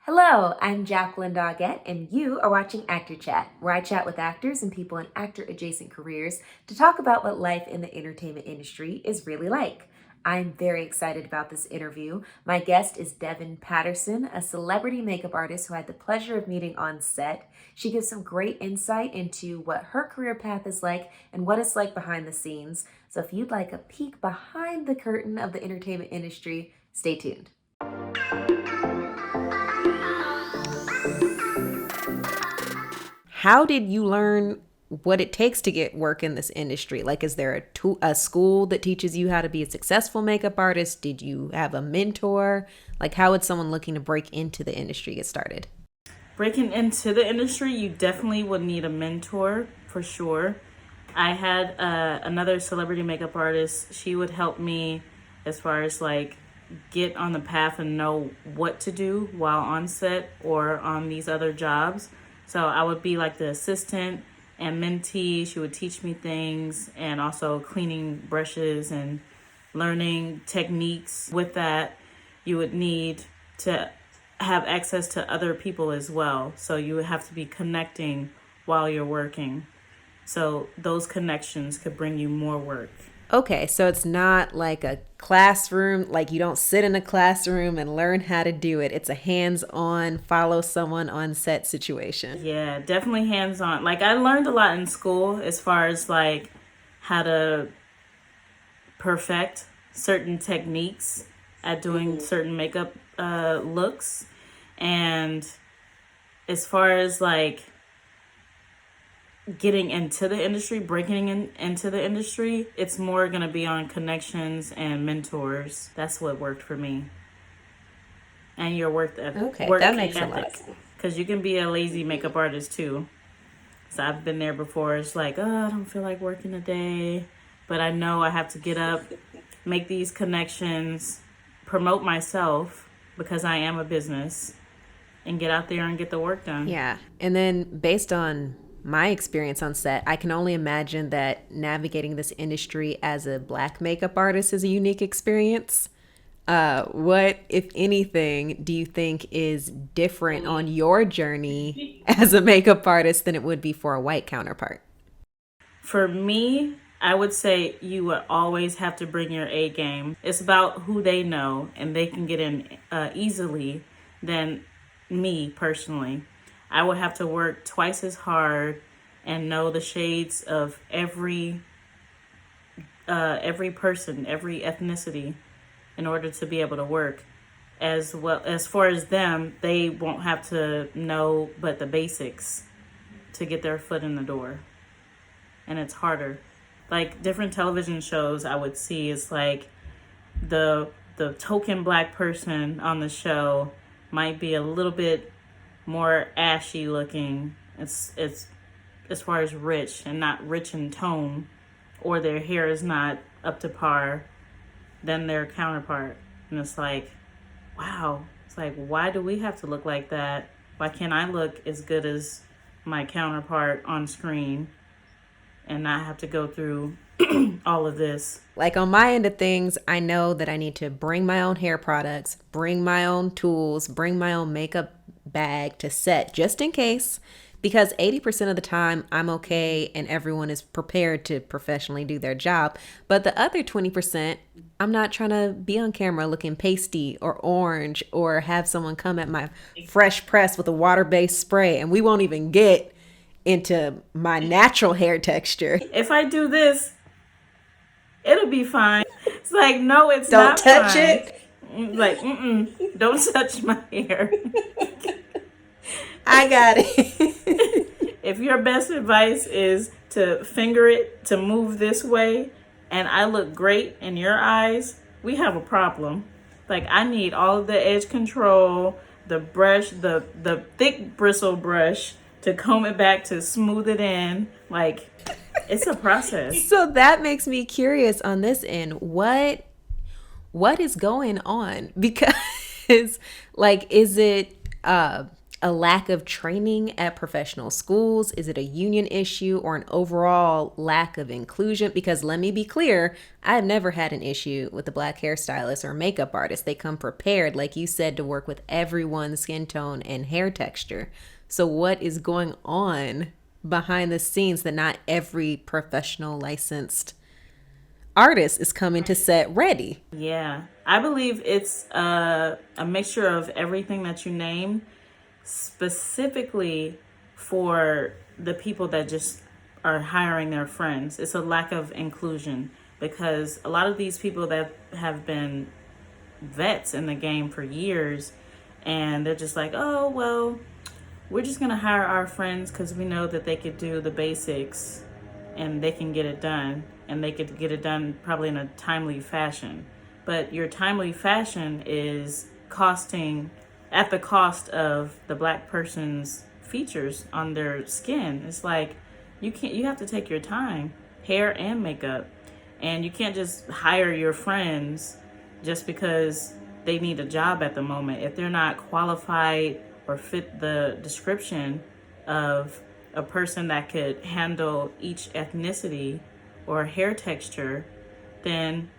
Hello, I'm Jacquelyn Doggette, and you are watching Actor Chat, where I chat with actors and people in actor-adjacent careers to talk about what life in the entertainment industry is really like. I'm very excited about this interview. My guest is Devin Patterson, a celebrity makeup artist who I had the pleasure of meeting on set. She gives some great insight into what her career path is like and what it's like behind the scenes. So if you'd like a peek behind the curtain of the entertainment industry, stay tuned. How did you learn what it takes to get work in this industry? Like, is there a school that teaches you how to be a successful makeup artist? Did you have a mentor? Like, how would someone looking to break into the industry get started? Breaking into the industry, you definitely would need a mentor for sure. I had another celebrity makeup artist. She would help me as far as like get on the path and know what to do while on set or on these other jobs. So I would be like the assistant and mentee. She would teach me things and also cleaning brushes and learning techniques. With that, you would need to have access to other people as well. So you would have to be connecting while you're working. So those connections could bring you more work. Okay, so it's not like a classroom, like you don't sit in a classroom and learn how to do it. It's a hands-on, follow someone on set situation. Yeah, definitely hands-on. Like I learned a lot in school as far as like how to perfect certain techniques at doing certain makeup looks. And as far as like getting into the industry, into the industry, it's more going to be on connections and mentors. That's what worked for me. And your work ethic. Okay, that makes a lot. Because you can be a lazy makeup artist too. So I've been there before. It's like, oh, I don't feel like working today. But I know I have to get up, make these connections, promote myself because I am a business, and get out there and get the work done. Yeah. And then based on my experience on set, I can only imagine that navigating this industry as a Black makeup artist is a unique experience. What, if anything, do you think is different on your journey as a makeup artist than it would be for a white counterpart? For me, I would say you would always have to bring your A game. It's about who they know, and they can get in easily than me personally. I would have to work twice as hard and know the shades of every person, every ethnicity, in order to be able to work. As well as far as them, they won't have to know but the basics to get their foot in the door, and it's harder. Like different television shows I would see, it's like the token Black person on the show might be a little bit more ashy looking. It's as far as rich and not rich in tone, or their hair is not up to par than their counterpart. And it's like, wow. It's like, why do we have to look like that? Why can't I look as good as my counterpart on screen and not have to go through all of this? Like on my end of things, I know that I need to bring my own hair products, bring my own tools, bring my own makeup bag to set just in case, because 80% of the time I'm okay and everyone is prepared to professionally do their job. But the other 20%, I'm not trying to be on camera looking pasty or orange or have someone come at my fresh press with a water-based spray, and we won't even get into my natural hair texture. If I do this, it'll be fine. It's like, no, it's Don't not touch fine. it. Like, don't touch my hair. I got it. If your best advice is to finger it, to move this way, and I look great in your eyes, we have a problem. Like, I need all of the edge control, the brush, the thick bristle brush to comb it back, to smooth it in. Like, it's a process. So that makes me curious on this end. What is going on? Because like, is it a lack of training at professional schools? Is it a union issue or an overall lack of inclusion? Because let me be clear, I've never had an issue with the Black hairstylist or makeup artist. They come prepared, like you said, to work with everyone's skin tone and hair texture. So what is going on behind the scenes that not every professional licensed artist is coming to set ready? Yeah, I believe it's a mixture of everything that you named, specifically for the people that just are hiring their friends. It's a lack of inclusion, because a lot of these people that have been vets in the game for years, and they're just like, oh, well, we're just going to hire our friends because we know that they could do the basics and they can get it done, and they could get it done probably in a timely fashion. But your timely fashion is costing at the cost of the Black person's features on their skin. It's like you have to take your time, hair and makeup, and you can't just hire your friends just because they need a job at the moment. If they're not qualified or fit the description of a person that could handle each ethnicity or hair texture, then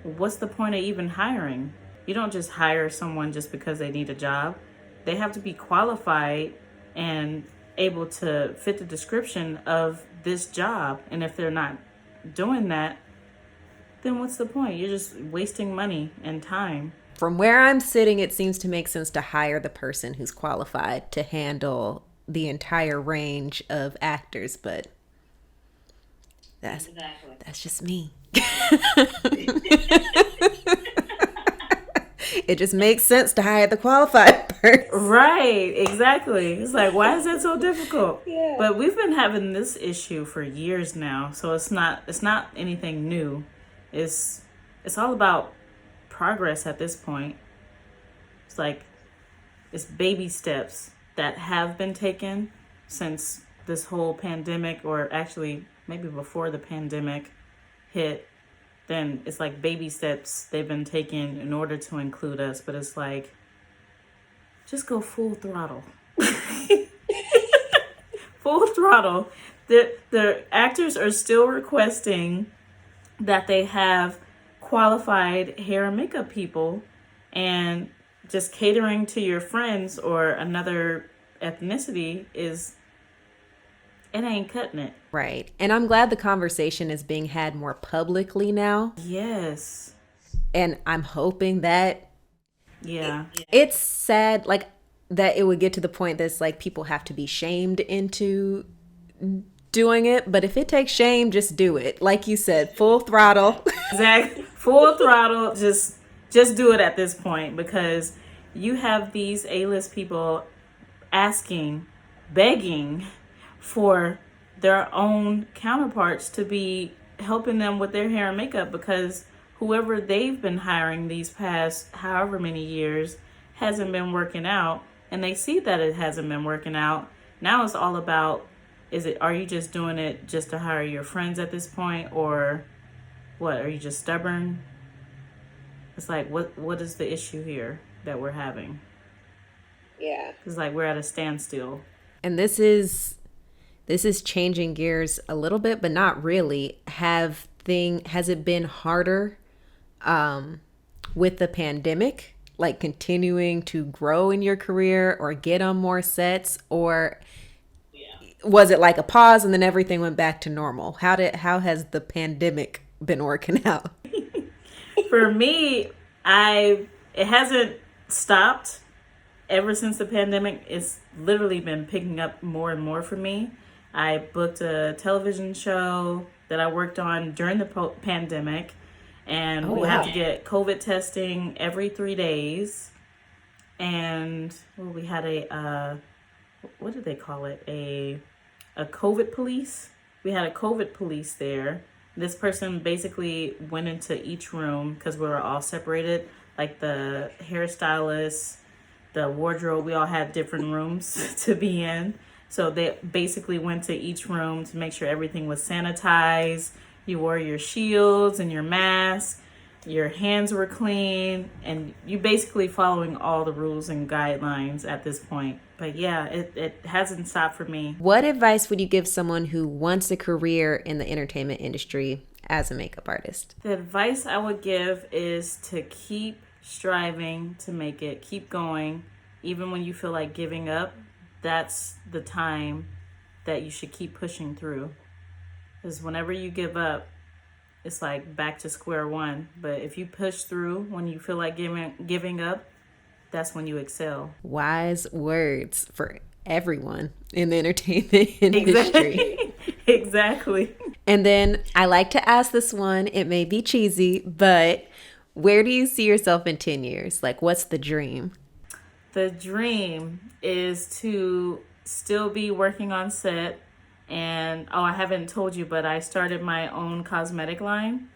what's the point of even hiring? You don't just hire someone just because they need a job. They have to be qualified and able to fit the description of this job. And if they're not doing that, then what's the point? You're just wasting money and time. From where I'm sitting, it seems to make sense to hire the person who's qualified to handle the entire range of actors, but that's just me. It just makes sense to hire the qualified person. Right, exactly. It's like, why is that so difficult? Yeah. But we've been having this issue for years now, so it's not anything new. It's all about progress at this point. It's like it's baby steps that have been taken since this whole pandemic, or actually maybe before the pandemic hit. Then it's like baby steps they've been taken in order to include us, but it's like, just go full throttle. Full throttle. The actors are still requesting that they have qualified hair and makeup people, and just catering to your friends or another ethnicity it ain't cutting it. Right. And I'm glad the conversation is being had more publicly now. Yes. And I'm hoping that it's sad, like, that it would get to the point that's like people have to be shamed into doing it. But if it takes shame, just do it. Like you said, full throttle. Exactly. Full throttle. Just do it at this point, because you have these A-list people begging for their own counterparts to be helping them with their hair and makeup, because whoever they've been hiring these past however many years hasn't been working out, and they see that it hasn't been working out. Now it's all about, are you just doing it just to hire your friends at this point, or what? Are you just stubborn? It's like, what is the issue here that we're having? Yeah. It's like we're at a standstill. And this is changing gears a little bit, but not really. Has it been harder with the pandemic, like continuing to grow in your career or get on more sets, or was it like a pause and then everything went back to normal? How has the pandemic been working out? For me, it hasn't stopped ever since the pandemic. It's literally been picking up more and more for me. I booked a television show that I worked on during the pandemic, and we had to get COVID testing every 3 days. And we had what did they call it? A COVID police. We had a COVID police there. This person basically went into each room, because we were all separated, like the hairstylist, the wardrobe, we all had different rooms to be in. So they basically went to each room to make sure everything was sanitized. You wore your shields and your mask. your hands were clean, and you basically following all the rules and guidelines at this point. But yeah, it hasn't stopped for me. What advice would you give someone who wants a career in the entertainment industry as a makeup artist? The advice I would give is to keep striving to make it, keep going, even when you feel like giving up. That's the time that you should keep pushing through. Because whenever you give up, it's like back to square one. But if you push through when you feel like giving up, that's when you excel. Wise words for everyone in the entertainment industry. Exactly. And then I like to ask this one, it may be cheesy, but where do you see yourself in 10 years? Like, what's the dream? The dream is to still be working on set. And I haven't told you, but I started my own cosmetic line.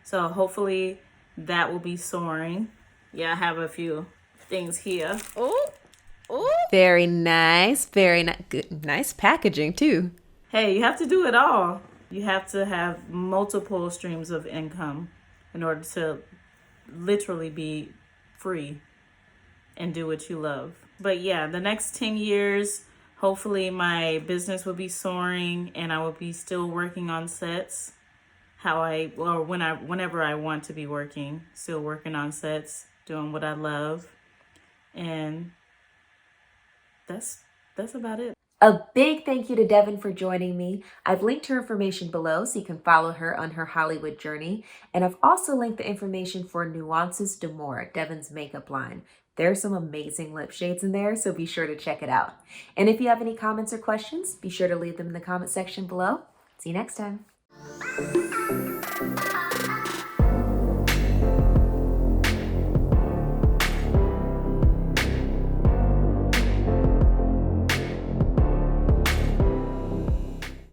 So hopefully that will be soaring. Yeah, I have a few things here. Oh, very nice. Very nice packaging too. Hey, you have to do it all. You have to have multiple streams of income in order to literally be free and do what you love. But yeah, the next 10 years, hopefully my business will be soaring and I will be still working on sets whenever I want to be working, still working on sets, doing what I love. And that's about it. A big thank you to Devin for joining me. I've linked her information below so you can follow her on her Hollywood journey. And I've also linked the information for Nuances d'Amour, Devin's makeup line. There's some amazing lip shades in there, so be sure to check it out. And if you have any comments or questions, be sure to leave them in the comment section below. See you next time.